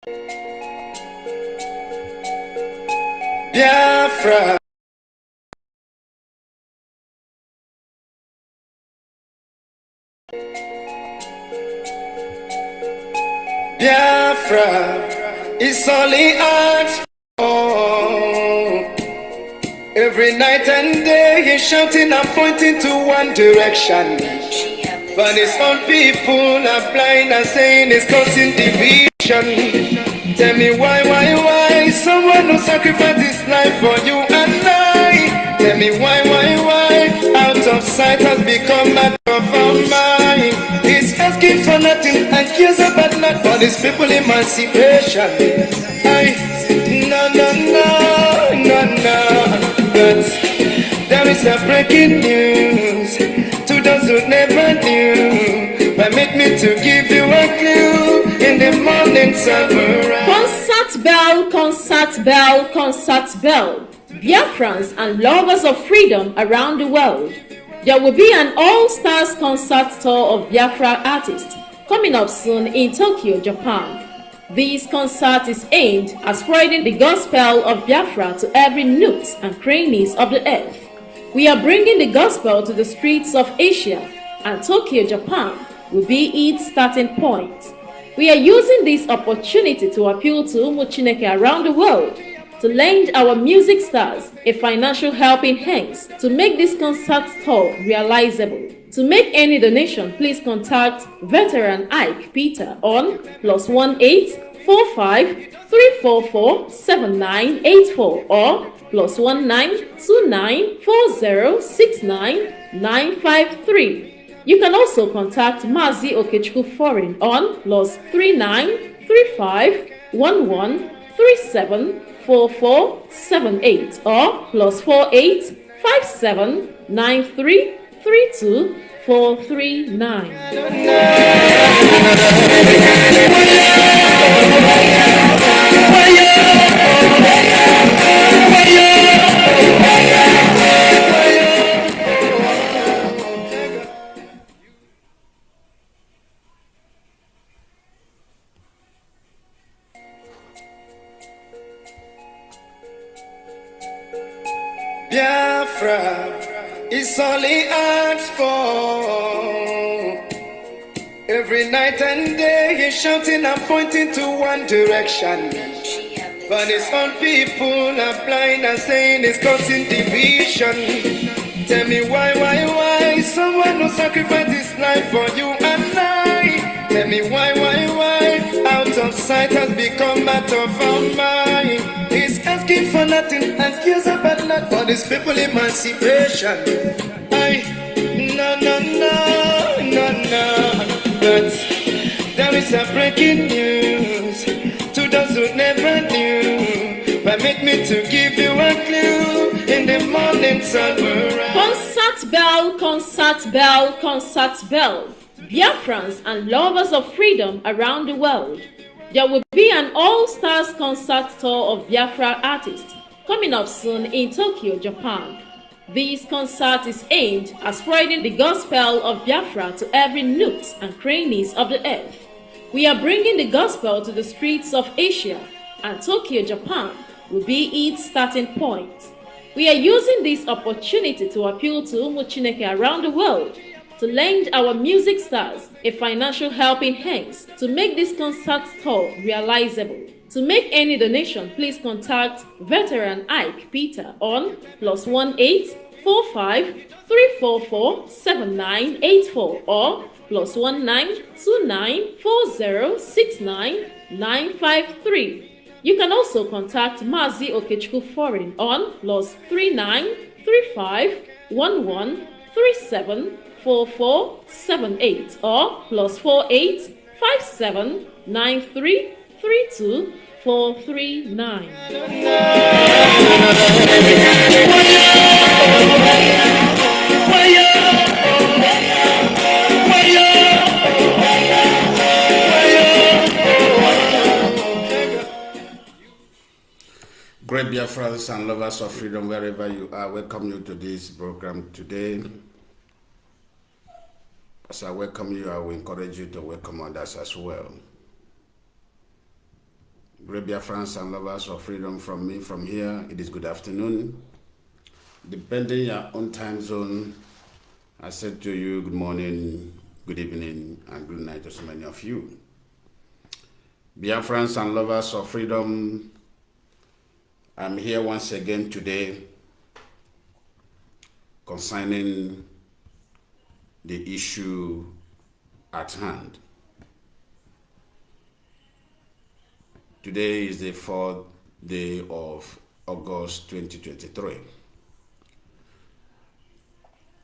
Biafra. Biafra is all he asks for. Every night and day he's shouting and pointing to one direction. But his own people are blind and saying it's causing division. Tell me why someone who sacrificed his life for you and I. Tell me why out of sight has become matter of our mind. He's asking for nothing and cares about not for his people emancipation. No. But there is a breaking news to those who never knew. Permit me to give you a clue in the morning sun. Concert bell, concert bell, concert bell. Biafrans and lovers of freedom around the world. There will be an all-stars concert tour of Biafra artists coming up soon in Tokyo, Japan. This concert is aimed at spreading the gospel of Biafra to every nook and crannies of the earth. We are bringing the gospel to the streets of Asia, and Tokyo, Japan will be its starting point. We are using this opportunity to appeal to Umuchineke around the world to lend our music stars a financial helping hand to make this concert tour realizable. To make any donation, please contact Veteran Ike Peter on +18 45 344 7984 or +19 29 40 69 953. You can also contact Mazi Foreign on +39 35 11 37 4478 or +48 57 93 32 439. Biafra is all he asks for. Every night and day he's shouting and pointing to one direction. But his own people are blind and saying it's causing division. Tell me why someone who sacrificed his life for you and I. Tell me why out of sight has become matter of our mind. He's asking for nothing and cares about not for his people emancipation. No. But there is a breaking news to those who never knew. Permit me to give you a clue in the morning sun. Concert bell, concert bell, concert bell. Biafrans and lovers of freedom around the world. There will be an all-stars concert tour of Biafra artists coming up soon in Tokyo, Japan. This concert is aimed at spreading the gospel of Biafra to every nook and crannies of the earth. We are bringing the gospel to the streets of Asia, and Tokyo, Japan will be its starting point. We are using this opportunity to appeal to Umuchineke around the world to lend our music stars a financial helping hand to make this concert tour realizable. To make any donation, please contact Veteran Ike Peter on +18 45 344 7984 or +19 29 40 69 953. You can also contact Mazi Foreign on +39 35 11 37 4478 or +48 57 93 32 439. Great Biafrans and lovers of freedom, wherever you are, welcome you to this program today. As I welcome you, I will encourage you to welcome others as well. Great Biafrans and lovers of freedom, from me from here, it is good afternoon. Depending on your own time zone, I said to you good morning, good evening, and good night to so many of you. Biafrans and lovers of freedom, I'm here once again today concerning the issue at hand. Today is the 4th day of August 2023.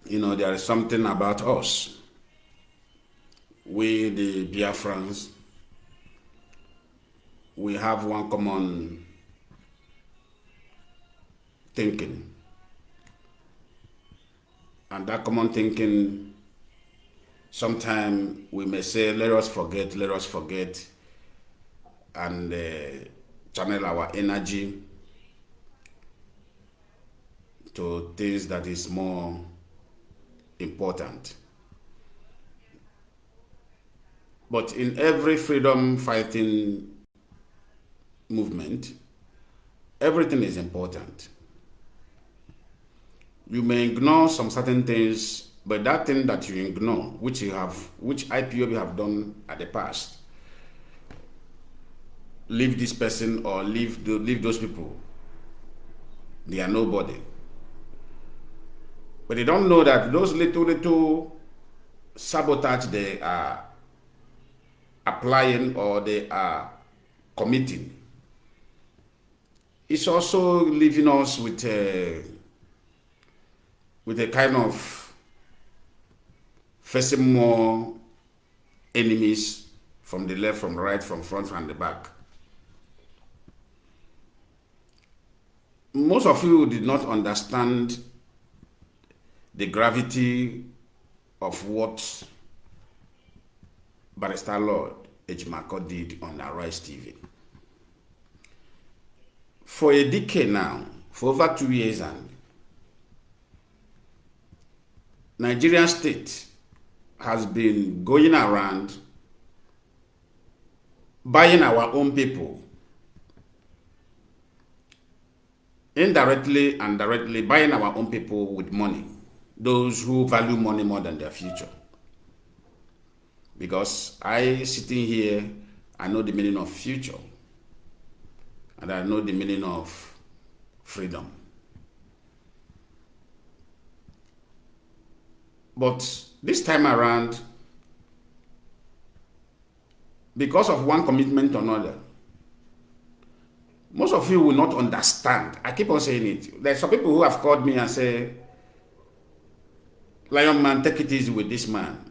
You know, there is something about us. We, the Biafrans, we have one common thinking. And that common thinking, sometimes we may say, let us forget, and channel our energy to things that is more important. But in every freedom fighting movement, everything is important. You may ignore some certain things, but that thing that you ignore, which IPOB have done at the past, leave this person or leave those people. They are nobody. But they don't know that those little sabotage they are applying or they are committing, it's also leaving us with a kind of facing more enemies from the left, from right, from front, and the back. Most of you did not understand the gravity of what Barrister Lord Ejimako did on Arise TV. For a decade now, for over 2 years, and Nigerian state has been going around buying our own people, indirectly and directly buying our own people with money, those who value money more than their future. Because I, sitting here, I know the meaning of future, and I know the meaning of freedom. But this time around, because of one commitment or another, most of you will not understand. I keep on saying it. There's some people who have called me and say, Lion man, take it easy with this man.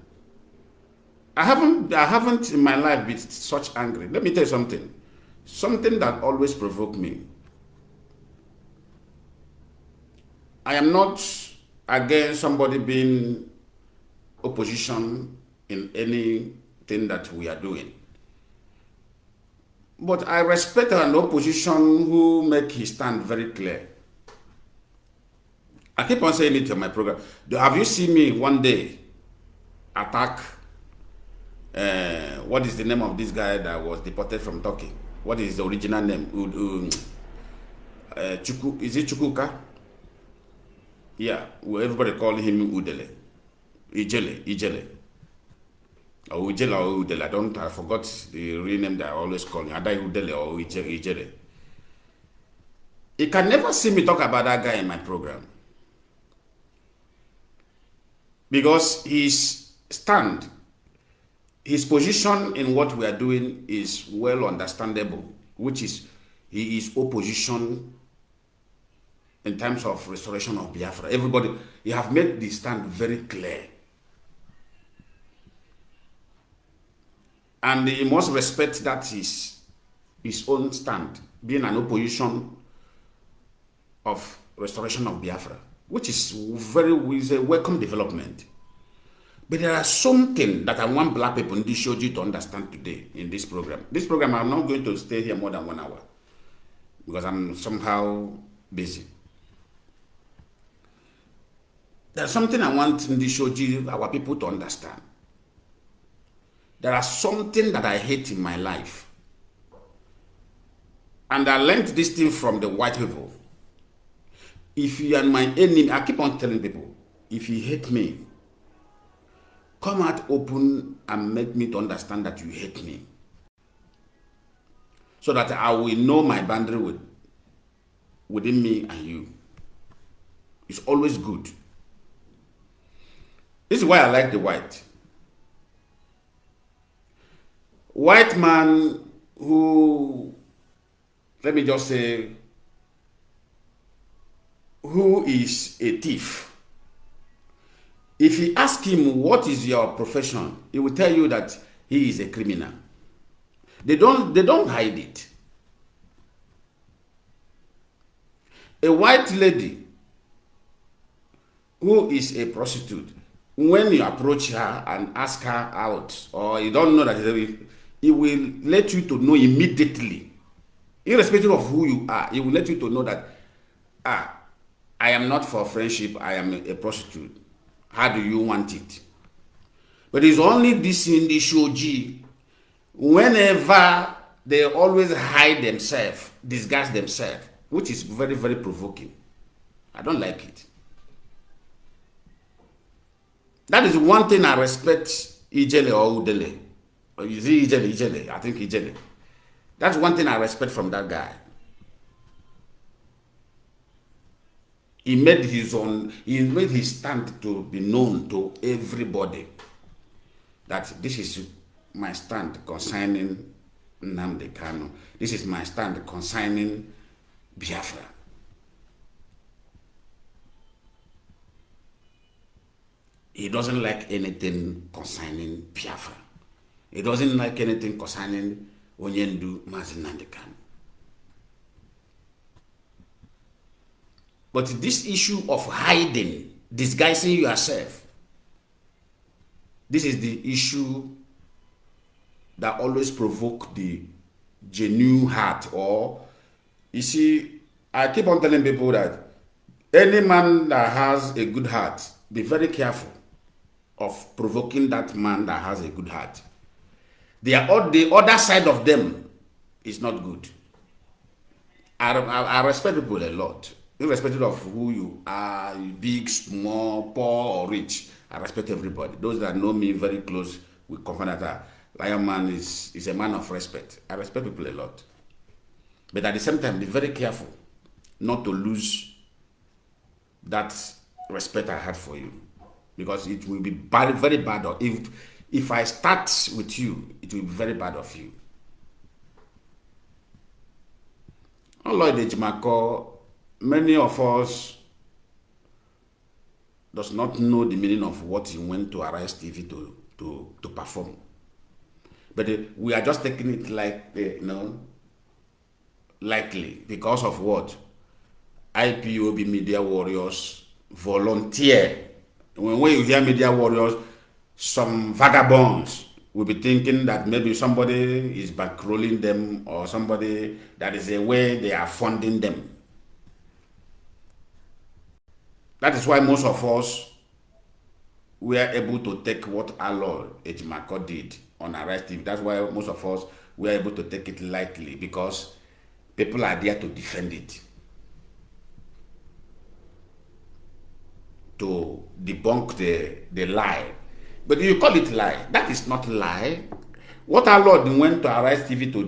I haven't in my life been such angry. Let me tell you something. Something that always provoked me. I am not against somebody being opposition in anything that we are doing. But I respect an opposition who make his stand very clear. I keep on saying it on my program. Have you seen me one day attack, what is the name of this guy that was deported from Turkey? What is the original name? Is it Chukuka? Yeah, well, everybody call him Udele. Ijele. Or Ujela or Udele. I forgot the real name that I always call him. Either Udele or Ijele. You can never see me talk about that guy in my program. Because his stand, his position in what we are doing is well understandable, which is he is opposition in terms of restoration of Biafra. Everybody, he have made the stand very clear. And he must respect that his own stand, being an opposition of restoration of Biafra, which is a welcome development. But there are something that I want black people in this shoji to understand today in this program. This program, I'm not going to stay here more than 1 hour because I'm somehow busy. There's something I want in this shoji our people to understand. There are something that I hate in my life. And I learned this thing from the white people. If you are my enemy, I keep on telling people, if you hate me, come out open and make me to understand that you hate me. So that I will know my boundary within me and you. It's always good. This is why I like the white. White man who, let me just say, who is a thief. If you ask him what is your profession, he will tell you that he is a criminal. They don't hide it. A white lady who is a prostitute, when you approach her and ask her out, or you don't know that he will let you to know immediately, irrespective of who you are, he will let you to know that, I am not for friendship, I am a prostitute. How do you want it? But it's only this in the shoji, whenever they always hide themselves, disguise themselves, which is very, very provoking. I don't like it. That is one thing I respect Ijele or Udele. Or is it Ijele? I think Ijele. That's one thing I respect from that guy. He made his stand to be known to everybody. That this is my stand concerning Nnamdi Kanu. This is my stand concerning Biafra. He doesn't like anything concerning Biafra. He doesn't like anything concerning Onyendu Mazi Lionman Lioni. But this issue of hiding, disguising yourself, this is the issue that always provoke the genuine heart. Or, you see, I keep on telling people that any man that has a good heart, be very careful of provoking that man that has a good heart. The other side of them is not good. I respect people a lot, irrespective of who you are, big, small, poor, or rich. I respect everybody. Those that know me very close will confirm that Lionman is a man of respect. I respect people a lot. But at the same time, be very careful not to lose that respect I had for you. Because it will be bad, very bad. Or if I start with you, it will be very bad of you. Unlike Ejimako, many of us does not know the meaning of what he went to Arise TV to perform. But we are just taking it like, likely because of what? IPOB media warriors volunteer. When you hear media warriors, some vagabonds will be thinking that maybe somebody is bankrolling them, or somebody that is a way they are funding them. That is why most of us were able to take what our Lord Ejimako did on Arise TV. That's why most of us were able to take it lightly, because people are there to defend it, to debunk the lie. But you call it lie. That is not lie. What our Lord went to Arise TV to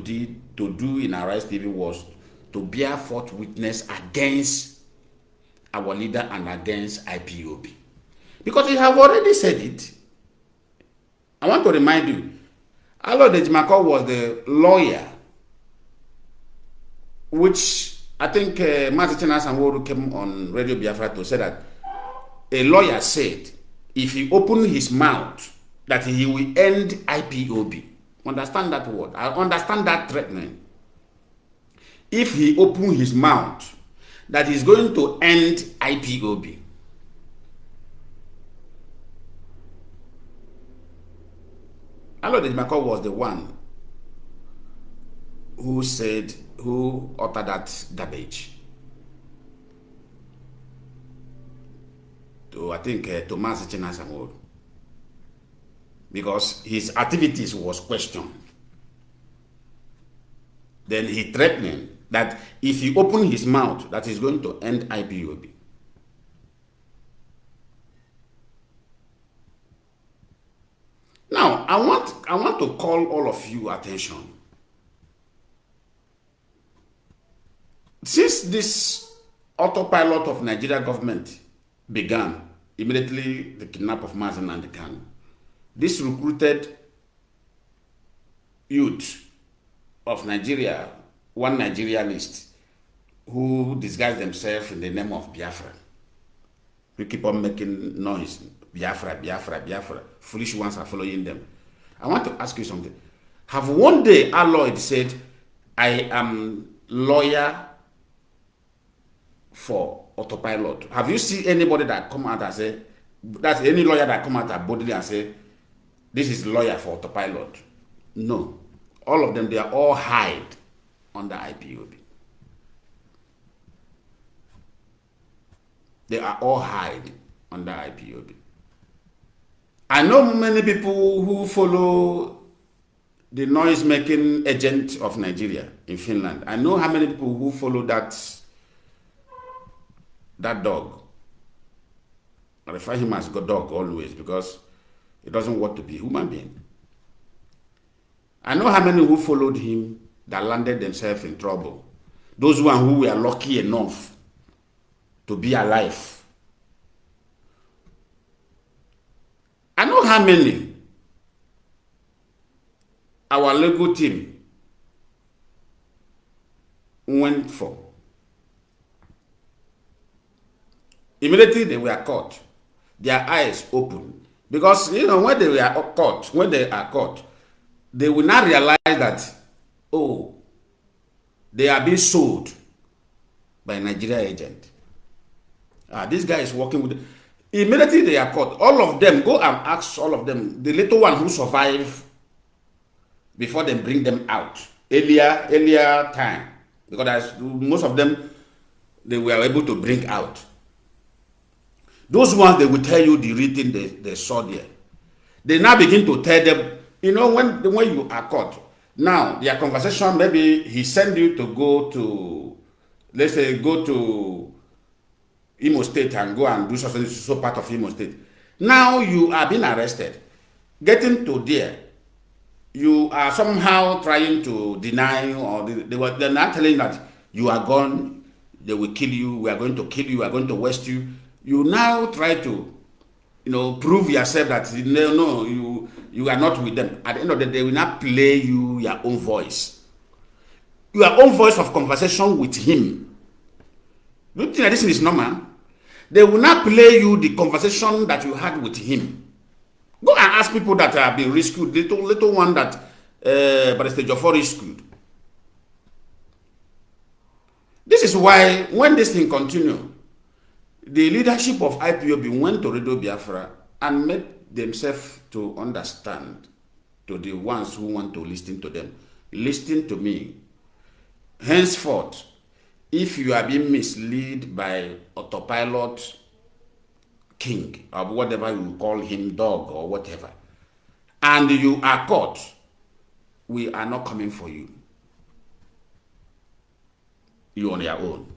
do in Arise TV was to bear forth witness against our leader and against IPOB. Because he have already said it. I want to remind you, our Lord Ejimako was the lawyer, which I think Mazi Lionman came on Radio Biafra to say that a lawyer said if he opened his mouth that he will end IPOB. Understand that word? I understand that threatening. If he opened his mouth that he's going to end IPOB. Lord Ejimako was the one who uttered that garbage. To, I think, to Mazi Lionman, because his activities was questioned. Then he threatened that if he open his mouth, that is going to end IPOB. Now, I want to call all of you attention. Since this autopilot of Nigeria government began, immediately the kidnap of Mazi and Kanu, this recruited youth of Nigeria, one Nigerianist, who disguise themselves in the name of Biafra. We keep on making noise. Biafra, Biafra, Biafra. Foolish ones are following them. I want to ask you something. Have one day Lloyd said, I am lawyer for autopilot? Have you seen anybody that come out and say, that's any lawyer that come out boldly and say, this is lawyer for autopilot? No. All of them, they are all hide under IPOB. They are all hide under IPOB. I know many people who follow the noise-making agent of Nigeria in Finland. I know how many people who follow that dog. I refer him as a dog always because he doesn't want to be a human being. I know how many who followed him that landed themselves in trouble. Those ones who were lucky enough to be alive. I know how many our legal team went for. Immediately they were caught. Their eyes opened. Because, when they are caught, they will not realize that, oh, they are being sold by a Nigerian agent. This guy is working with... Immediately they are caught. All of them, go and ask all of them, the little one who survived before they bring them out. Earlier time. Because most of them, they were able to bring out. Those ones, they will tell you the real thing they saw there. They now begin to tell them, when you are caught, now their conversation, maybe he send you to go to, let's say, go to Imo State and go and do something so part of Imo State. Now you are being arrested. Getting to there, you are somehow trying to deny, or they're not telling that you are gone, they will kill you, we are going to kill you, we are going to waste you. You now try to, prove yourself that no, you are not with them. At the end of the day, they will not play you your own voice. Your own voice of conversation with him. Do you think that this is normal? They will not play you the conversation that you had with him. Go and ask people that have been rescued, little one that Barrister Joffo rescued. This is why, when this thing continues, the leadership of IPOB went to Radio Biafra and made themselves to understand to the ones who want to listen to them. Listen to me. Henceforth, if you are being misled by autopilot king, or whatever you call him, dog or whatever, and you are caught, we are not coming for you. You on your own.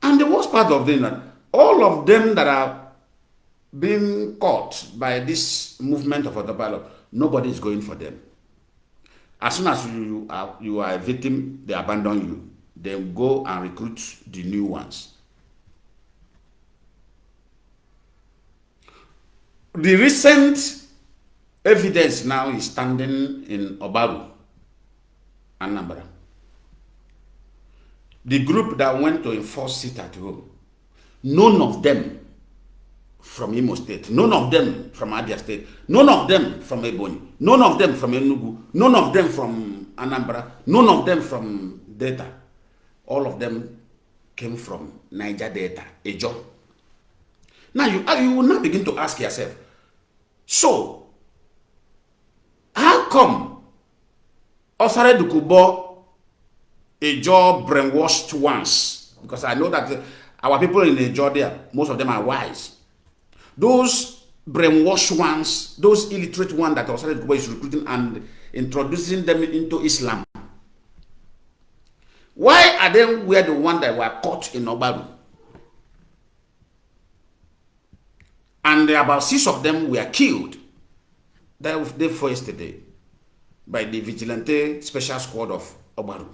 And the worst part of them, all of them that are being caught by this movement of autopilot, nobody is going for them. As soon as you are a victim, they abandon you. They go and recruit the new ones. The recent evidence now is standing in Obaru, Anambra. The group that went to enforce it at home, none of them from Imo State, none of them from Abia State, none of them from Ebonyi, none of them from Enugu, none of them from Anambra, none of them from Delta. All of them came from Niger Delta, Ejo. Now you will now begin to ask yourself, so how come Osare Dukubo Ejo brainwashed ones? Because I know that our people in Ejo there, most of them are wise. Those brainwashed ones, those illiterate ones that Osare Dukubo is recruiting and introducing them into Islam, Why are they were the one that were caught in Obaru? And about 6 of them were killed that day for yesterday by the vigilante special squad of Obaru.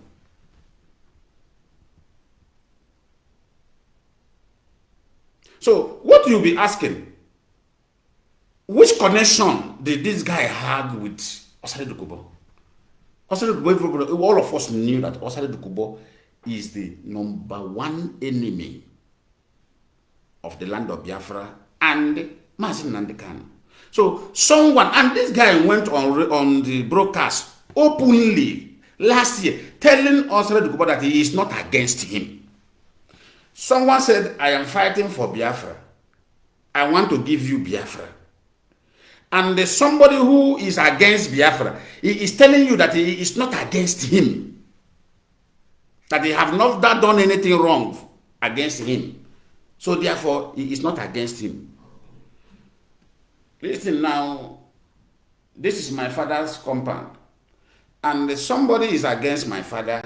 So what you'll be asking, which connection did this guy have with Osare Dokubo? Osare Dokubo, all of us knew that Osare Dokubo is the #1 enemy of the land of Biafra and Mazi Lionman Lioni. So someone, and this guy went on the broadcast openly last year telling Osare Dokubo that he is not against him. Someone said, I am fighting for Biafra. I want to give you Biafra. And there's somebody who is against Biafra, he is telling you that he is not against him. That he have not done anything wrong against him. So therefore, he is not against him. Listen now, this is my father's compound. And somebody is against my father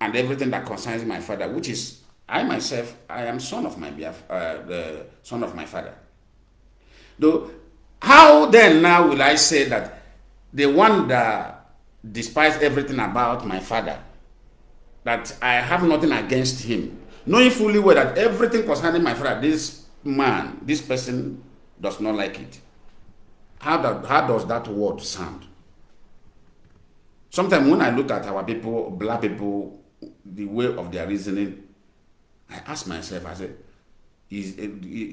and everything that concerns my father, which is I myself, I am son of my the son of my father. Though, how then now will I say that the one that despises everything about my father, that I have nothing against him, knowing fully well that everything concerning my father, this man, this person does not like it. How does that word sound? Sometimes when I look at our people, black people, the way of their reasoning, I ask myself, I say,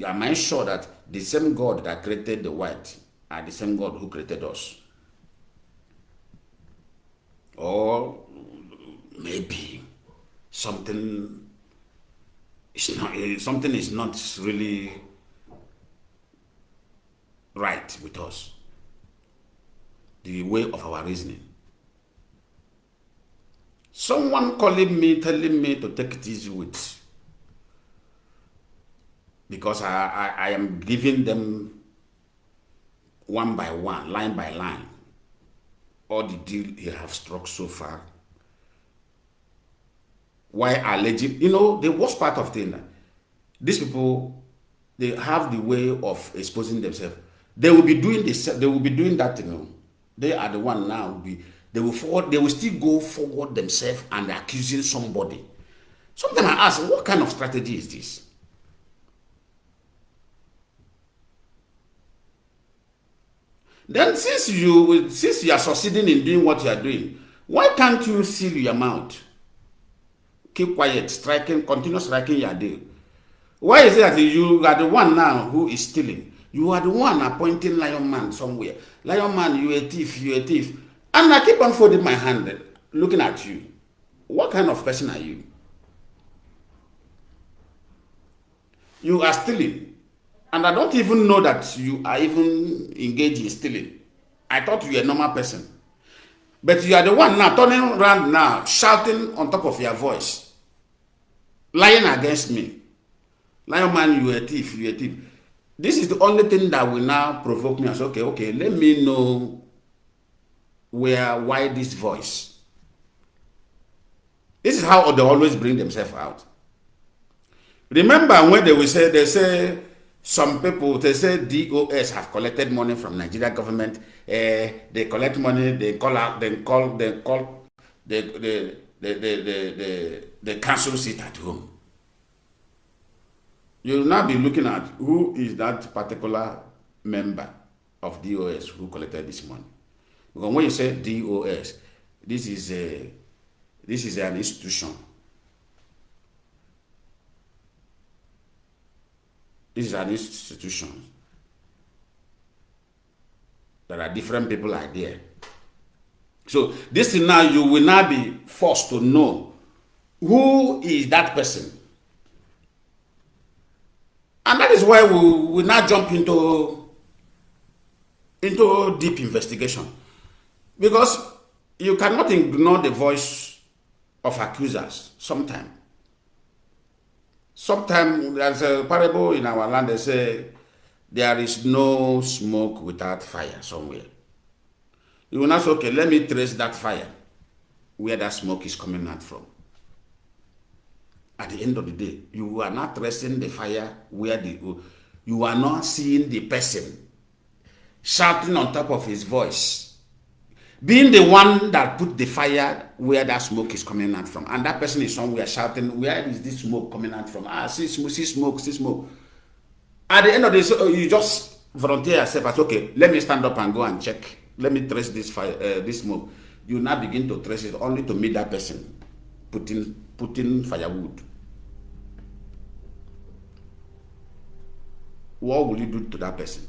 am I sure that the same God that created the white are the same God who created us? Or maybe something is not really right with us. The way of our reasoning. Someone calling me, telling me to take it easy with, because I am giving them one by one, line by line, all the deal he have struck so far. Why alleging? You know, the worst part of things, these people, they have the way of exposing themselves. They will be doing this. They will be doing that. You know, they are the one now. They will still go forward themselves and accusing somebody. Sometimes I ask, what kind of strategy is this? Then since you are succeeding in doing what you are doing, why can't you seal your mouth? Keep quiet, continue striking your deal. Why is it that you are the one now who is stealing? You are the one appointing Lionman somewhere. Lionman, you a thief, you a thief. And I keep on folding my hand, looking at you. What kind of person are you? You are stealing. And I don't even know that you are even engaged in stealing. I thought you were a normal person. But you are the one now turning around now, shouting on top of your voice, lying against me. Lionman, you are a thief, you are a thief. This is the only thing that will now provoke me. I say, okay, let me know why this voice. This is how they always bring themselves out. Remember when they say some people, they say DOS have collected money from Nigeria government. They collect money, they cancel seat at home. You will now be looking at who is that particular member of DOS who collected this money. Because when you say DOS, this is an institution. This is an institution. There are different people out there. So this is now, you will now be forced to know who is that person. And that is why we now jump into deep investigation. Because you cannot ignore the voice of accusers sometimes. Sometimes there's a parable in our land, they say, there is no smoke without fire somewhere. You will not say, okay, let me trace that fire. where that smoke is coming out from. At the end of the day, you are not tracing the fire where you are not seeing the person shouting on top of his voice, being the one that put the fire where that smoke is coming out from. And that person is somewhere shouting, where is this smoke coming out from? Ah, see smoke, see smoke, see smoke. At the end of this, you just volunteer yourself as, okay, let me stand up and go and check. Let me trace this fire, this smoke. You now begin to trace it only to meet that person putting firewood. What will you do to that person?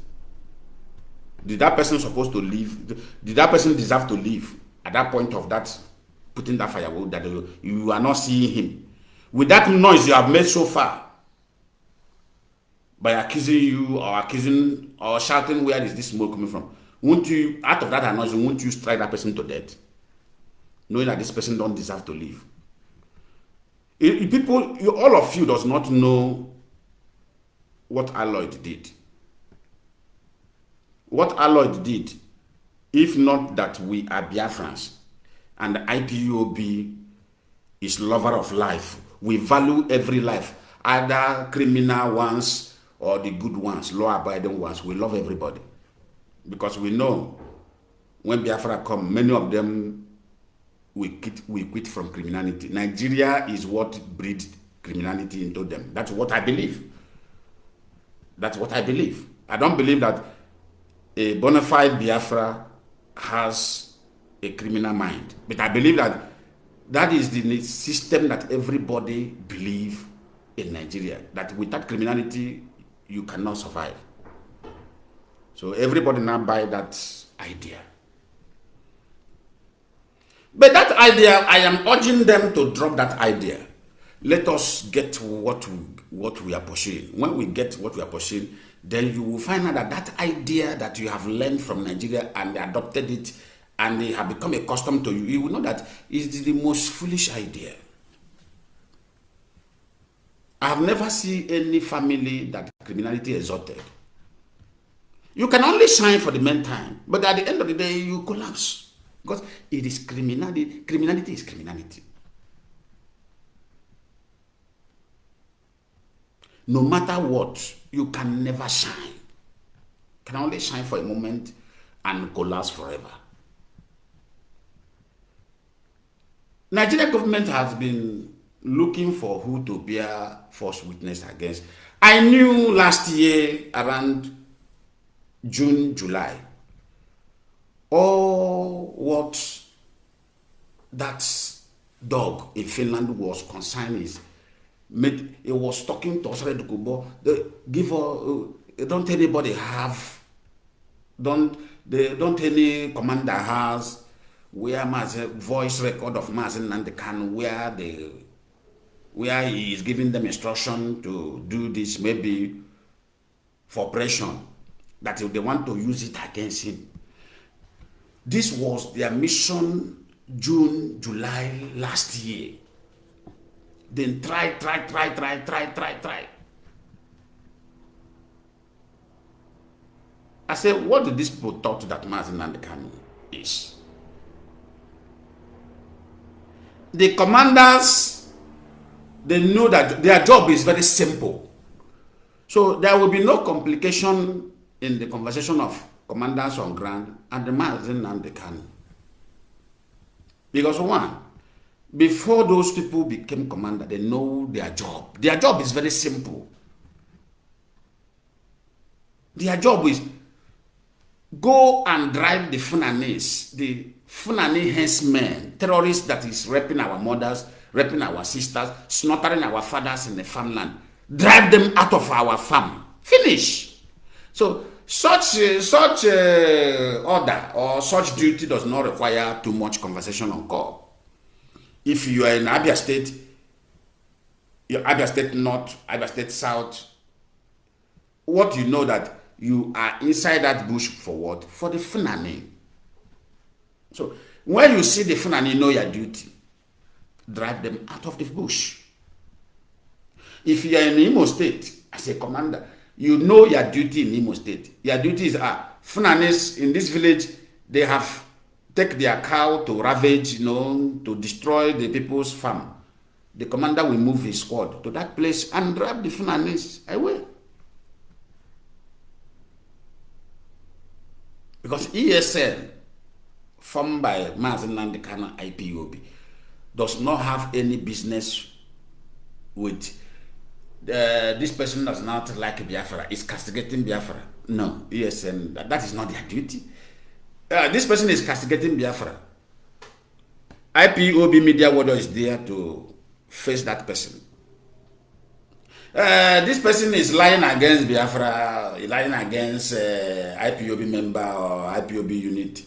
Did that person supposed to leave? Did that person deserve to leave at that point of that putting that firewood that you are not seeing him? With that noise you have made so far, by accusing you or shouting, where is this smoke coming from? Won't you, out of that noise, won't you strike that person to death, knowing that this person don't deserve to live? All of you does not know what Alloyd did. What Alloyd did, if not that we are Biafrans, and the IPOB is lover of life. We value every life, either criminal ones or the good ones, law-abiding ones. We love everybody. Because we know when Biafra come, many of them we quit from criminality. Nigeria is what breeds criminality into them. That's what I believe. That's what I believe. I don't believe that a bona fide Biafra has a criminal mind. But I believe that that is the system that everybody believes in Nigeria. That without criminality, you cannot survive. So everybody now buy that idea. But that idea, I am urging them to drop that idea. Let us get what we are pursuing. When we get what we are pursuing, then you will find out that that idea that you have learned from Nigeria and adopted it and they have become accustomed to you, you will know that it's the most foolish idea. I have never seen any family that criminality exalted. You can only shine for the meantime, but at the end of the day, you collapse. Because it is criminality. Criminality is criminality. No matter what, you can never shine. You can only shine for a moment and collapse forever. Nigerian government has been looking for who to bear false witness against. I knew last year around June, July, all what that dog in Finland was concerned is, it was talking to Osare Dukubo, don't anybody have, don't any commander has, where voice record of Mazi Lionman Lioni, where he is giving them instruction to do this, maybe for operation, that they want to use it against him. This was their mission June, July last year. Then try. I said, what do these people thought that Mazi Lionman Lioni is? The commanders, they know that their job is very simple. So there will be no complication in the conversation of commanders on ground and the Mazi Lionman Lioni. Because one, before those people became commander, they know their job. Their job is very simple. Their job is go and drive the Funanis, the Funani hencemen, terrorists that is raping our mothers, raping our sisters, slaughtering our fathers in the farmland. Drive them out of our farm. Finish. So such order or such duty does not require too much conversation on call. If you are in Abia State, Abia State North, Abia State South, what you know that you are inside that bush for what? For the Funani. So when you see the Funani, know your duty. Drive them out of the bush. If you are in Imo State, as a commander, you know your duty in Imo State. Your duty is, Funanis in this village, they have take their cow to ravage, to destroy the people's farm, the commander will move his squad to that place and drive the Fulanis away. Because ESL, formed by Mazi Lionman Lioni Ipob, does not have any business with this person does not like Biafra, is castigating Biafra. No, ESN, that is not their duty. This person is castigating Biafra. Ipob media warrior is there to face that person. This person is lying against Biafra, lying against Ipob member or Ipob unit.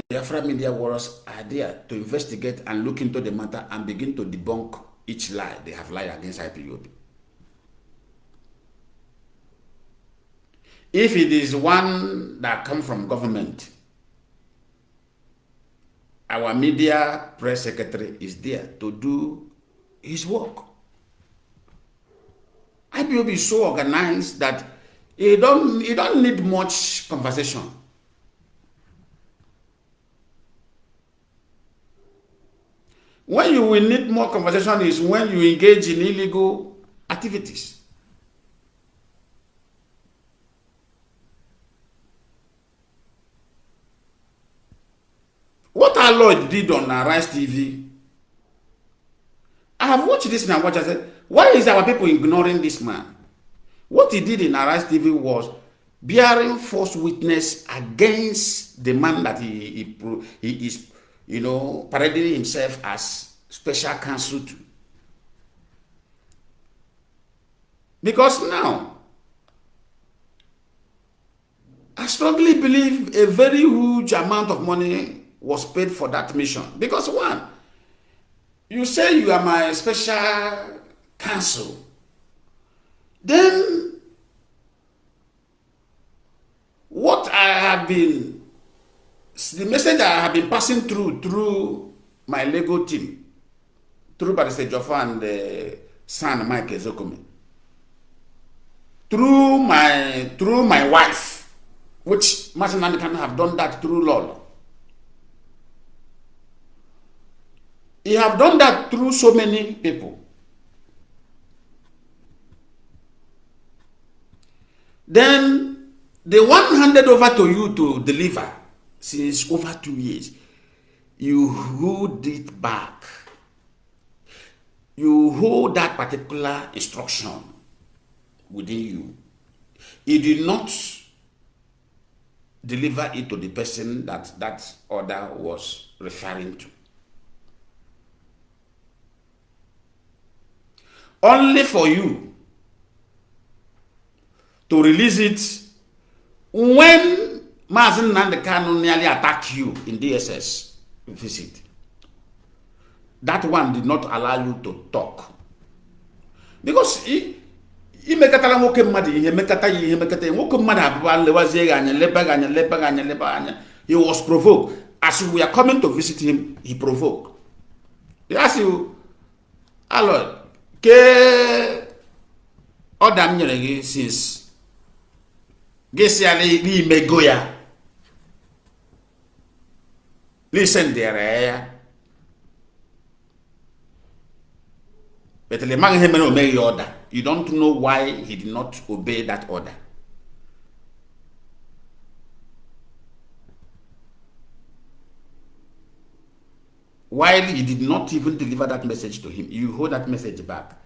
Biafra media warriors are there to investigate and look into the matter and begin to debunk each lie they have lied against Ipob. If it is one that comes from government, our media press secretary is there to do his work. Ipob is so organized that he don't need much conversation. When you will need more conversation is when you engage in illegal activities. What our Lord did on Arise TV, I have watched this and I watched. I said, why is our people ignoring this man? What he did in Arise TV was bearing false witness against the man that he is, parading himself as special counsel to. Because now, I strongly believe a very huge amount of money was paid for that mission. Because one, you say you are my special counsel, then what I have been, the message I have been passing through my Lego team, through Barrister Joffa and the son Mike Ezokome, through my wife, which Mazi Lionman Lioni have done that through law. He have done that through so many people. Then the one handed over to you to deliver since over 2 years, you hold it back. You hold that particular instruction within you. You did not deliver it to the person that order was referring to. Only for you to release it when Mazi Lionman Lioni nearly attacked you in DSS visit. That one did not allow you to talk. Because he was provoked. As we are coming to visit him, he provoked. He asked you, "Lord, ke odam nyere since gesi ali li megoya listen there but the man him no obey order. You don't know why he did not obey that order. While he did not even deliver that message to him, you hold that message back.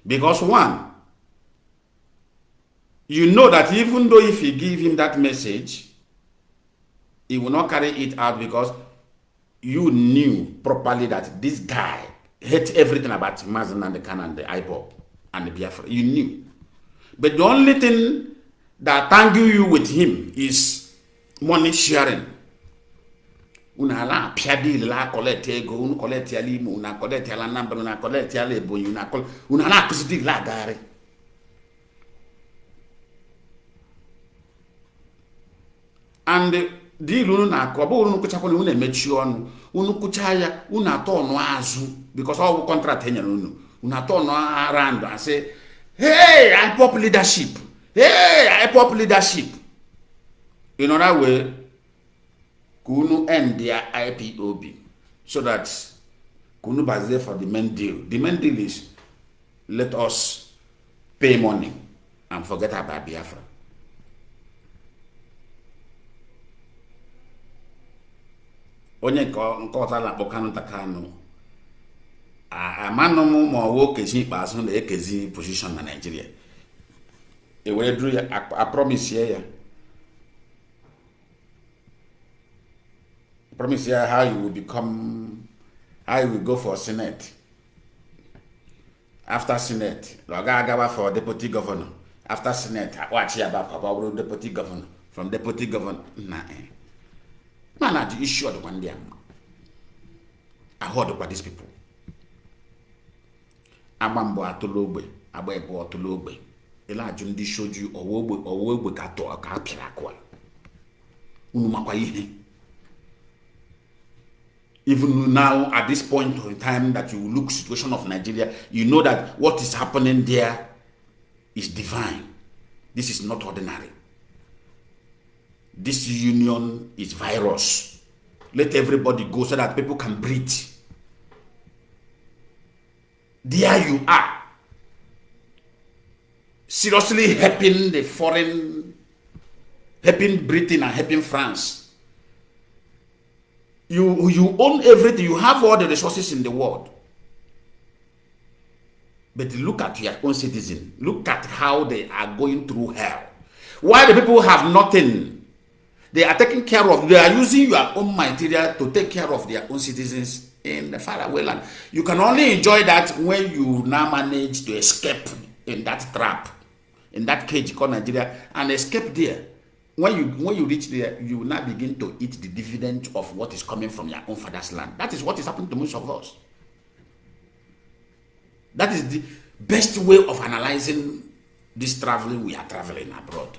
Because one, you know that even though if you give him that message, he will not carry it out because you knew properly that this guy hates everything about Mazi Lionman Lioni and the Ipob and the Biafra. You knew. But the only thing that tangle you with him is money sharing. Una la piadi la collect ego, una collect alimu, una collect la number, una collect alebo, una la kusidi la gare. And di unu na akwabo unu kuchakwa unu emechi onu, unu kuchaya, unu atonu azu because all contract henya unu. Unu atonu around and say Hey, Ipob leadership. Hey, Ipob leadership. In other way, Kunu end their IPOB so that Kunu was there for the main deal. The main deal is let us pay money and forget about Biafra. Onye nke ọzọ na-akpọ Kanu Kanu amanụ m ma ọwụ okezi ikpeazụ na-ekezi position na Nigeria. E were duru ya a promise ya. Promise ya how you will go for Senate. After Senate, Loga for deputy governor. After Senate, watch ya back about deputy governor. From deputy governor, man, the issue of one day. I heard about these people. Amambo atologbe, abebo atologbe. Ela jundi showed you owo kato aka pirakwa. Unu makwa ihe. Even now, at this point in time that you look situation of Nigeria, you know that what is happening there is divine. This is not ordinary. This union is virus. Let everybody go so that people can breathe. There you are. Seriously helping the foreign, helping Britain and helping France. You own everything. You have all the resources in the world. But look at your own citizens. Look at how they are going through hell. Why the people have nothing? They are taking care of, they are using your own material to take care of their own citizens in the faraway land. You can only enjoy that when you now manage to escape in that trap, in that cage called Nigeria, and escape there. When you reach there, you will now begin to eat the dividend of what is coming from your own father's land. That is what is happening to most of us. That is the best way of analyzing this traveling we are traveling abroad.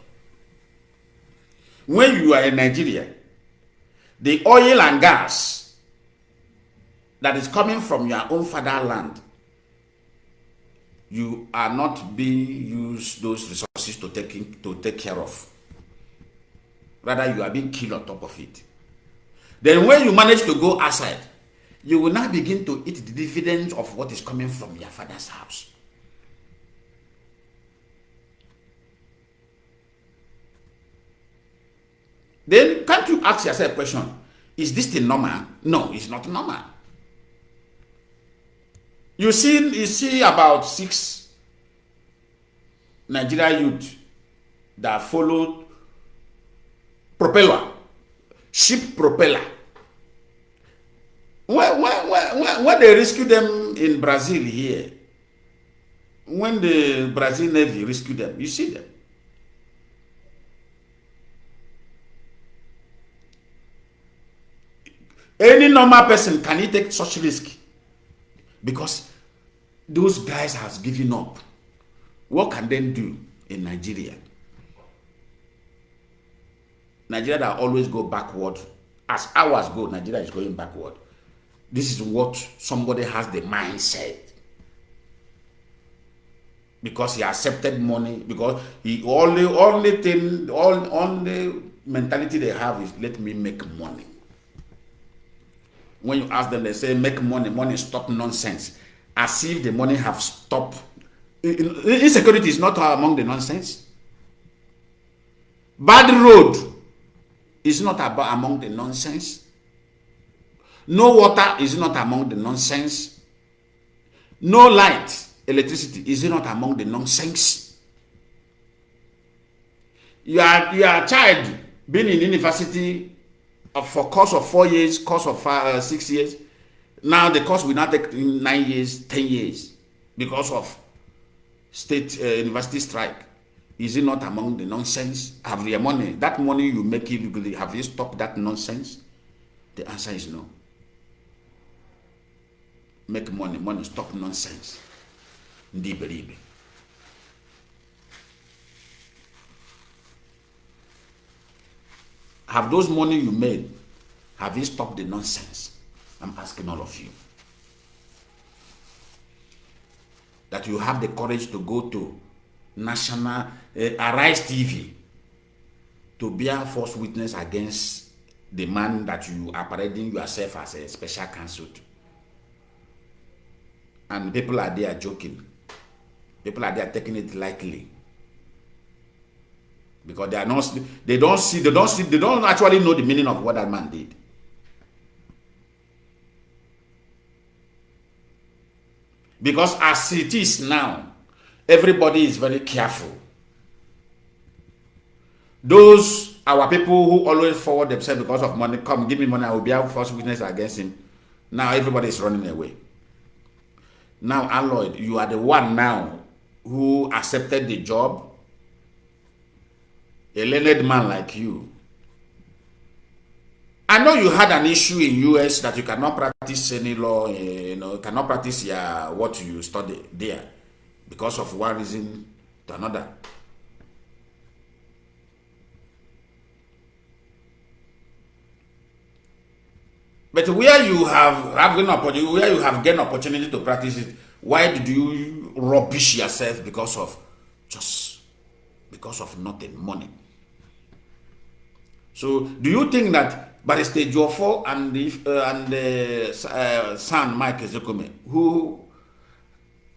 When you are in Nigeria, the oil and gas that is coming from your own fatherland, you are not being used those resources to take care of. Rather, you are being killed on top of it. Then when you manage to go outside, you will now begin to eat the dividends of what is coming from your father's house. Then can't you ask yourself a question? Is this thing normal? No, it's not normal. You see about 6 Nigerian youth that followed propeller, ship propeller. When they rescued them in Brazil here, when the Brazil Navy rescued them, you see them. Any normal person can take such risk because those guys has given up. What can they do in Nigeria? Nigeria that always go backward. As hours go, Nigeria is going backward. This is what somebody has the mindset. Because he accepted money, because he only mentality they have is let me make money. When you ask them, they say make money stop nonsense. As if the money have stopped. Insecurity is not among the nonsense. Bad road is not among the nonsense. No water is not among the nonsense. No light, electricity is not among the nonsense. Your child being in university for course of 4 years, course of 6 years. Now the course will not take 9 years, 10 years because of state university strike. Is it not among the nonsense? Have your money, that money you make illegally, have you stopped that nonsense? The answer is no. Make money, stop nonsense. Ndi believe. Have those money you made, have you stopped the nonsense? I'm asking all of you. That you have the courage to go to national Arise TV to bear false witness against the man that you are parading yourself as a special counsel to. And people are there joking. People are there taking it lightly. Because they don't actually know the meaning of what that man did. Because as it is now, everybody is very careful. Those our people who always forward themselves because of money, come give me money, I will be out false witness against him. Now everybody is running away. Now, Alloyd, you are the one now who accepted the job. A learned man like you. I know you had an issue in US that you cannot practice any law, cannot practice what you study there because of one reason to another. But where you have gained opportunity to practice it, why did you rubbish yourself because of nothing, money? So, do you think that Barrister Jofo and the son Mike Ezekume, who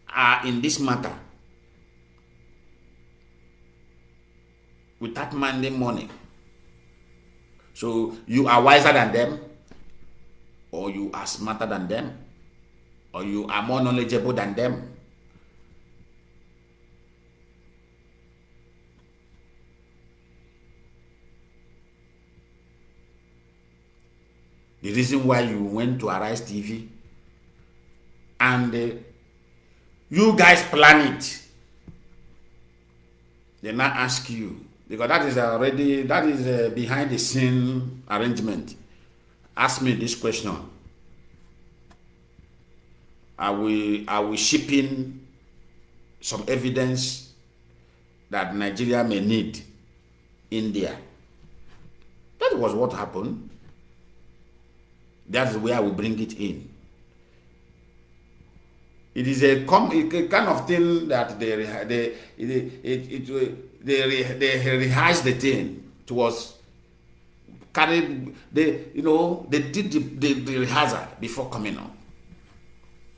are in this matter, without minding money, so you are wiser than them? Or you are smarter than them, or you are more knowledgeable than them? The reason why you went to Arise TV and you guys plan it, they now ask you, because that is behind the scene arrangement. Ask me this question. Are we shipping some evidence that Nigeria may need India? That was what happened. That's where we bring it in. It is a kind of thing that they rehearse the thing towards. They did the rehearsal before coming on.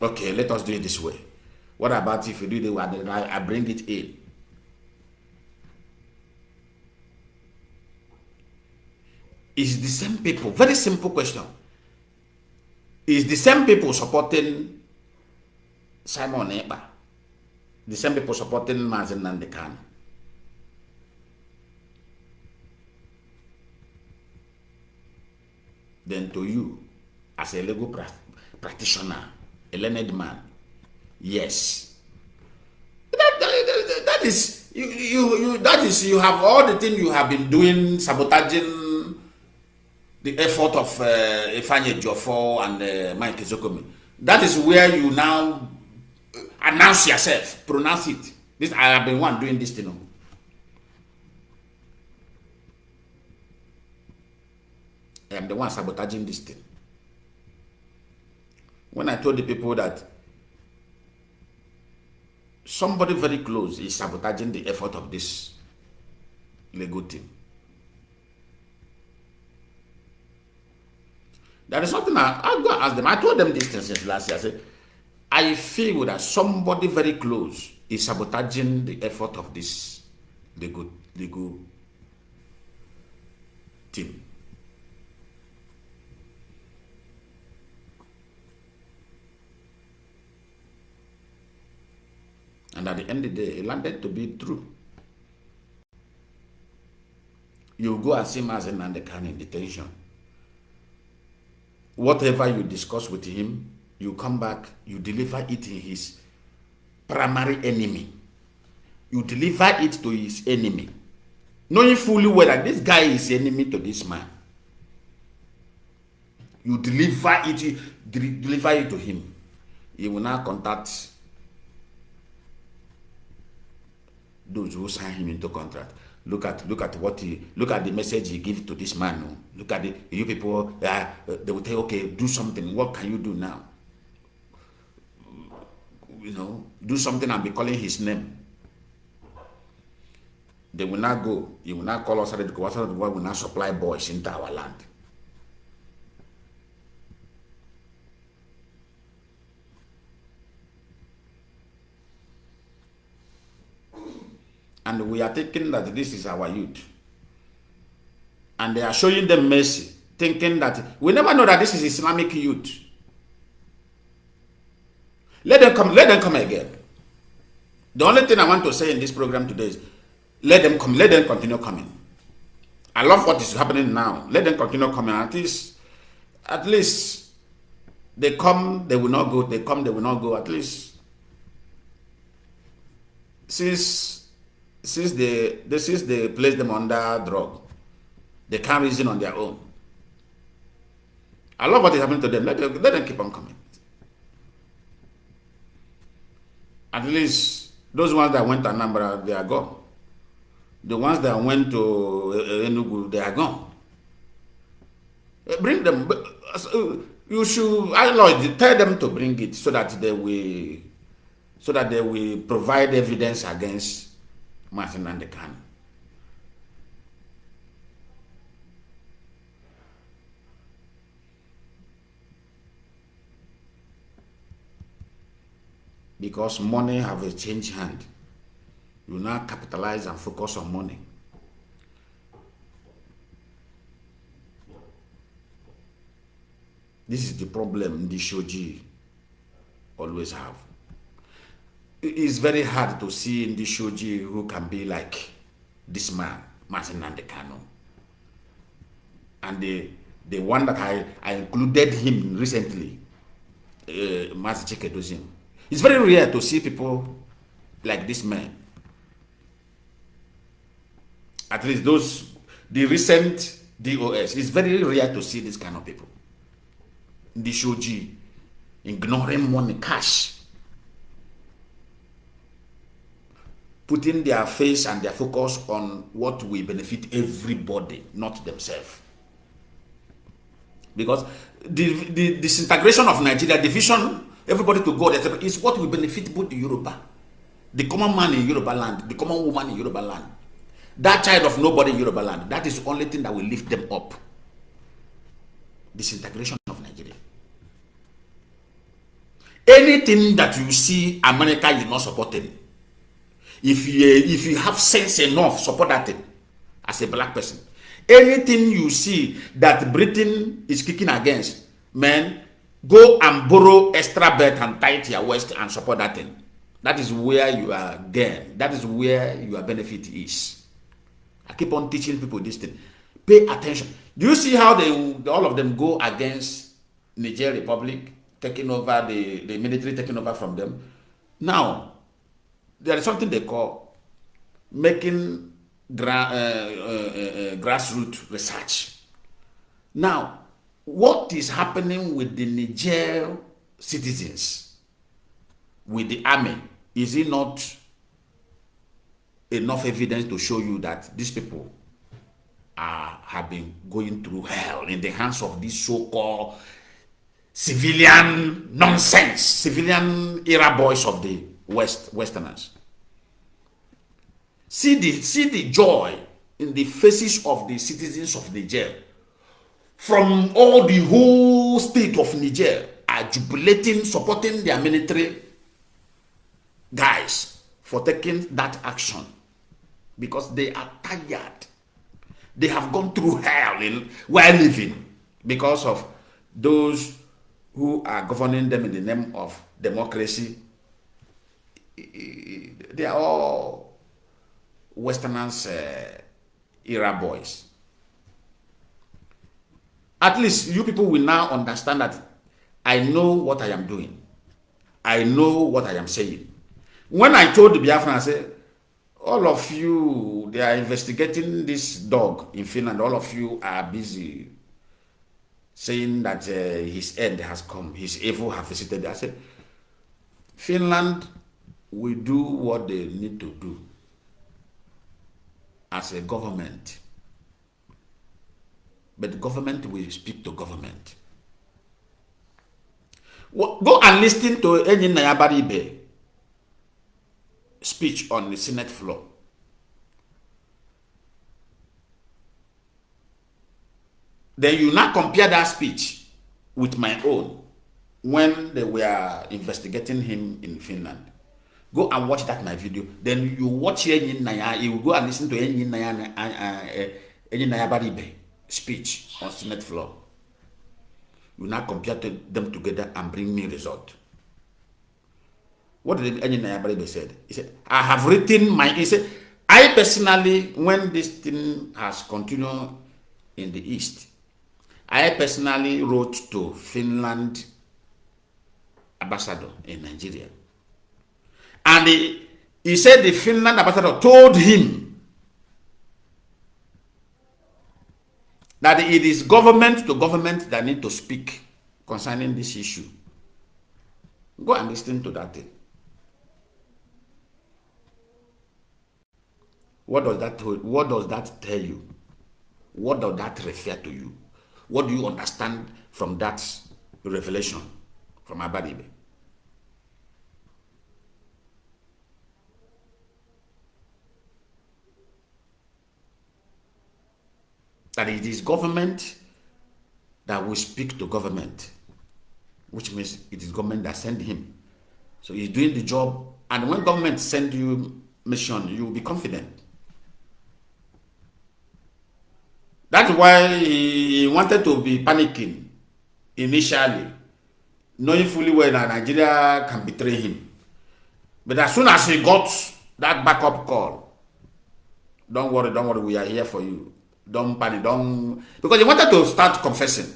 Okay, let us do it this way. What about if you do the way I bring it in? Is the same people, very simple question. Is the same people supporting Simon Eba? The same people supporting Mazi Lionman Lioni? Then to you, as a legal practitioner, a learned man, yes. That is you have all the things you have been doing, sabotaging the effort of Ifeanyi Ejiofor and Mike Ezekume. That is where you now announce yourself, pronounce it. I have been one doing this thing. I am the one sabotaging this thing. When I told the people that somebody very close is sabotaging the effort of this legal team, there is something I'll go and ask them. I told them this thing since last year. I said, I feel that somebody very close is sabotaging the effort of this legal team. And at the end of the day, it landed to be true. You go and see Mazi Lionman Lioni in detention. Whatever you discuss with him, you come back, you deliver it in his primary enemy. You deliver it to his enemy, knowing fully well that this guy is enemy to this man. You deliver it to him. He will now contact those who sign him into contract. Look at the message he gives to this man. No? Look at you people. They will tell, okay, do something. What can you do now? Do something and be calling his name. They will not go. You will not call us the world will not supply boys into our land. And we are thinking that this is our youth. And they are showing them mercy, thinking that we never know that this is Islamic youth. Let them come again. The only thing I want to say in this program today is let them come, let them continue coming. I love what is happening now. Let them continue coming. At least they come, they will not go. They come, they will not go. At least since they place them under drug, they can't reason on their own. I love what is happening to them. Let them keep on coming. At least those ones that went to Nnamdi, they are gone. The ones that went to Enugu, they are gone. Bring them. You should, tell them to bring it so that they will provide evidence against Martin and the Kanu. Because money have a change hand. You now capitalize and focus on money. This is the problem the Shoji always have. It is very hard to see in the Shoji who can be like this man, Martin and the Kanu. And the one that I included him recently, Mazi Lionman. It's very rare to see people like this man. At least the recent DOS, it's very rare to see this kind of people. The Shoji, ignoring money, cash, putting their face and their focus on what will benefit everybody, not themselves. Because the disintegration of Nigeria, division, everybody to go there is what will benefit both the Yoruba, the common man in Yoruba land, the common woman in Yoruba land, that child of nobody in Yoruba land. That is the only thing that will lift them up. Disintegration of Nigeria. Anything that you see America is not supporting, if you have sense enough, support that thing as a black person. Anything you see that Britain is kicking against, man, go and borrow extra belt and tie it to your waist and support that thing. That is where you are gain. That is where your benefit is. I keep on teaching people this thing. Pay attention. Do you see how all of them go against Niger Republic, taking over the military, taking over from them? Now, there is something they call making grassroots research. Now, what is happening with the Niger citizens, with the army? Is it not enough evidence to show you that these people have been going through hell in the hands of these so-called civilian nonsense, civilian era boys of the Westerners? See the joy in the faces of the citizens of Niger. From all the whole state of Niger are jubilating, supporting their military guys for taking that action, because they are tired. They have gone through hell while living because of those who are governing them in the name of democracy. They are all Westerners era boys. At least you people will now understand that I know what I am doing. I know what I am saying. When I told the Biafrans, I said, all of you, they are investigating this dog in Finland. All of you are busy saying that his end has come. His evil have visited. I said, Finland will do what they need to do as a government. But the government will speak to government. Go and listen to any Nayabaribe speech on the Senate floor. Then you now compare that speech with my own when they were investigating him in Finland. Go and watch that my video. Then you watch you go and listen to any Baribe speech on Senate floor. You now compare them together and bring me result. What did Enyi Baribe said? He said, I have written my. He said, I personally, when this thing has continued in the East, I personally wrote to Finland ambassador in Nigeria. And he said the Finland ambassador told him that it is government to government that need to speak concerning this issue. Go and listen to that thing. What does that tell you? What does that refer to you? What do you understand from that revelation from Abadibe? That it is government that will speak to government, which means it is government that send him. So he's doing the job, and when government send you mission, you will be confident. That's why he wanted to be panicking initially, knowing fully well that Nigeria can betray him. But as soon as he got that backup call, don't worry, we are here for you. Don't panic, because he wanted to start confessing.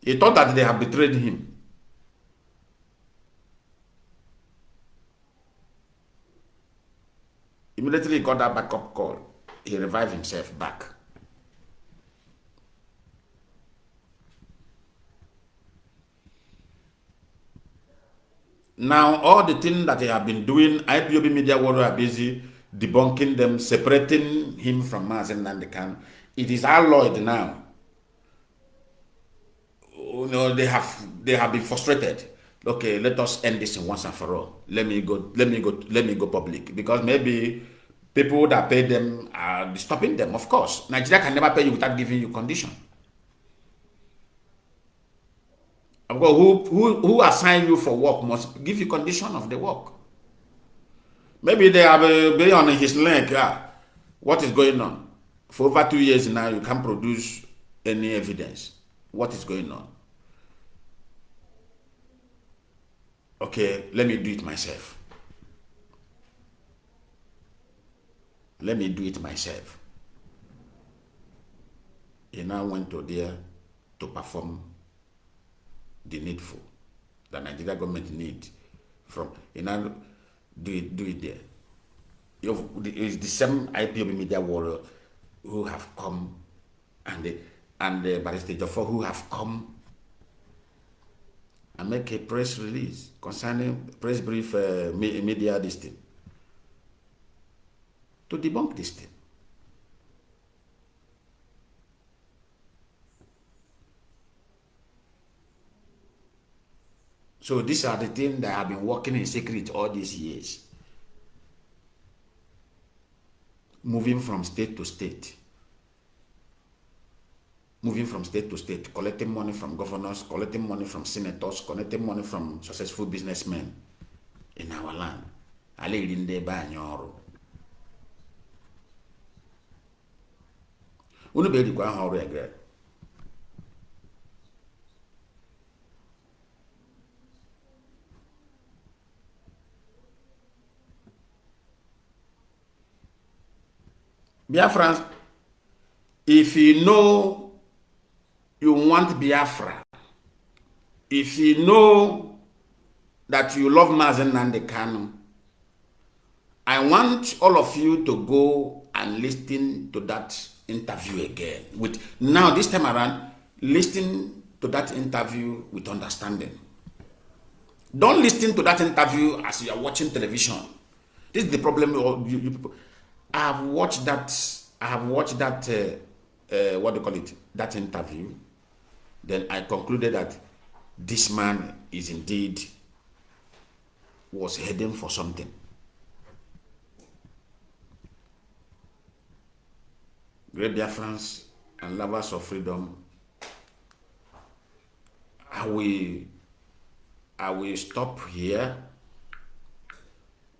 He thought that they have betrayed him. Immediately he got that backup call. He revived himself back. Now, all the things that they have been doing, IPOB media world are busy debunking them, separating him from Mazi Lionman Lioni. It is alloyed now. You know, they have been frustrated. Okay, let us end this once and for all. Let me go public, because maybe people that pay them are stopping them. Of course, Nigeria can never pay you without giving you condition. Of course, who assign you for work must give you condition of the work. Maybe they have been on his leg. What is going on? For over 2 years now, you can't produce any evidence. What is going on? Okay, let me do it myself. He now went to there to perform the needful that Nigeria government need from. He now do it there. It's the same IPOB media warrior who have come, and the Barrister Jofo who have come and make a press release concerning press brief media this thing to debunk this thing. So these are the things that have been working in secret all these years. Moving from state to state. Collecting money from governors, collecting money from senators, collecting money from successful businessmen in our land. Unu be dikwa ha ọrụ egre. Biafrans, if you know you want Biafra, if you know that you love Mazi Lionman Lioni, I want all of you to go and listen to that interview again. Now this time around, listen to that interview with understanding. Don't listen to that interview as you are watching television. This is the problem of you people. I have watched that. What do you call it? That interview. Then I concluded that this man is indeed was heading for something. Great Biafrans, and lovers of freedom, I will stop here.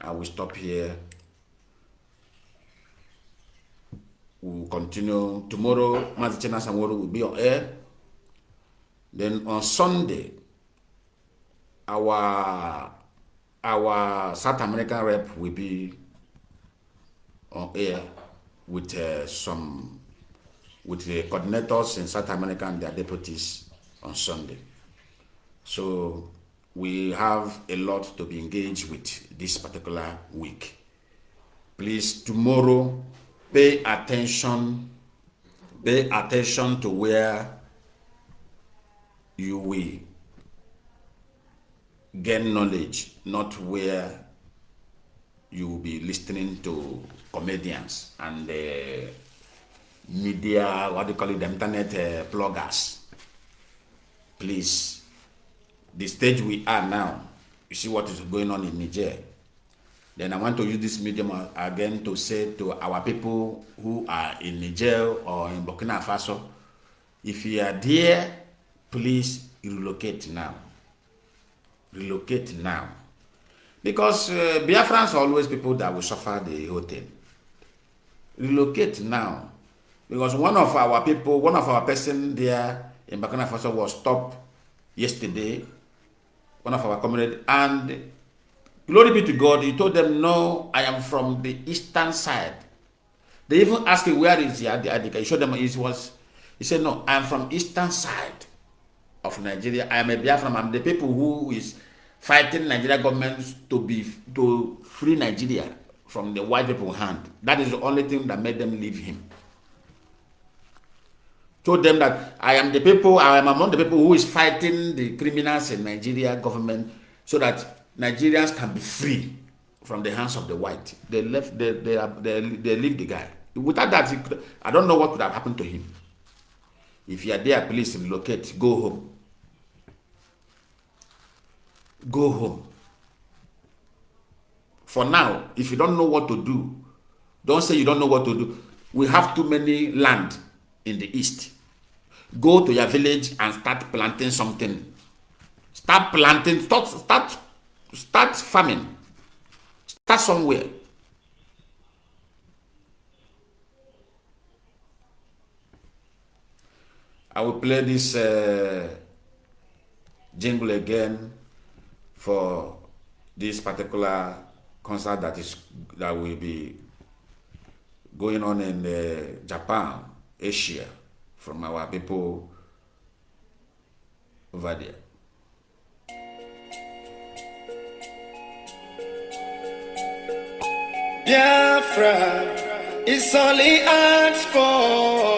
I will stop here. We will continue. Tomorrow, Mazi Lionman will be on air. Then on Sunday, our South American rep will be on air with the coordinators in South America and their deputies on Sunday. So we have a lot to be engaged with this particular week. Please, tomorrow, pay attention to where you will gain knowledge, not where you will be listening to comedians and media, what do you call it, the internet bloggers. Please, the stage we are now, you see what is going on in Niger. Then I want to use this medium again to say to our people who are in Niger or in Burkina Faso, if you are there, please relocate now. Relocate now. Because Biafrans are always people that will suffer the whole thing. Relocate now. Because one of our person there in Burkina Faso was stopped yesterday, one of our comrades, and glory be to God, he told them, no, I am from the eastern side. They even asked him, where is the ID? He showed them he said, no, I am from eastern side of Nigeria. I am a Biafran. I'm the people who is fighting Nigeria government to free Nigeria from the white people's hand. That is the only thing that made them leave him. Told them that I am among the people who is fighting the criminals in Nigeria government so that Nigerians can be free from the hands of the white. They leave the guy. Without that, I don't know what could have happened to him. If you are there, please relocate. Go home. Go home. For now, if you don't know what to do, don't say you don't know what to do. We have too many land in the east. Go to your village and start planting something. Start planting. Start farming. Start somewhere. I will play this jingle again for this particular concert that will be going on in Japan, Asia, from our people over there. Biafra is all he asks for.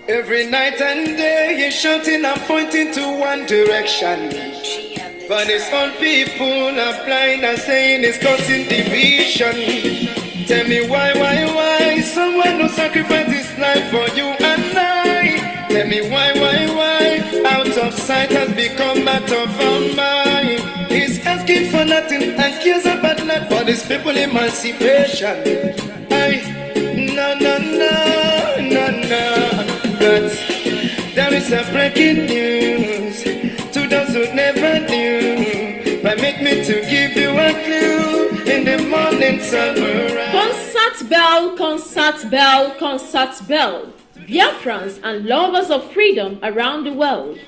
Every night and day he's shouting and pointing to one direction. But his own people are blind and saying it's causing division. Tell me why someone who sacrificed his life for you and I. Tell me why out of sight has become out of our mind. He's asking for nothing and cares about not for his people emancipation. No. But there is a breaking news to those who never knew. But make me to give you a clue in the morning sunrise. Concert bell, concert bell, concert bell. Biafrans and lovers of freedom around the world.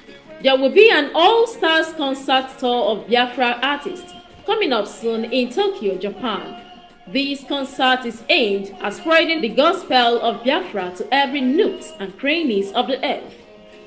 There will be an all-stars concert tour of Biafra artists coming up soon in Tokyo, Japan. This concert is aimed at spreading the gospel of Biafra to every nook and crannies of the earth.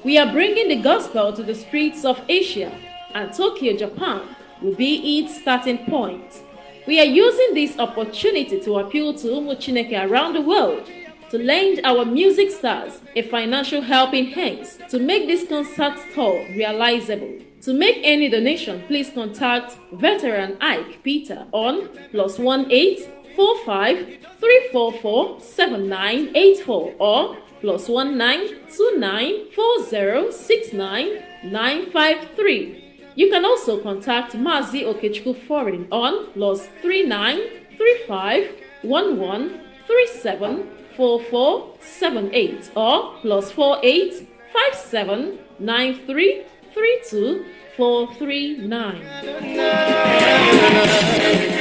We are bringing the gospel to the streets of Asia, and Tokyo, Japan will be its starting point. We are using this opportunity to appeal to Umu Chineke around the world to lend our music stars a financial helping hand to make this concert tour realizable. To make any donation, please contact Veteran Ike Peter on +18 45 344 7984 or +19 29 40 69 953. You can also contact Mazi Okechukwu Foreign on +39 35 11 37 4478 or +48 57 93 32 439.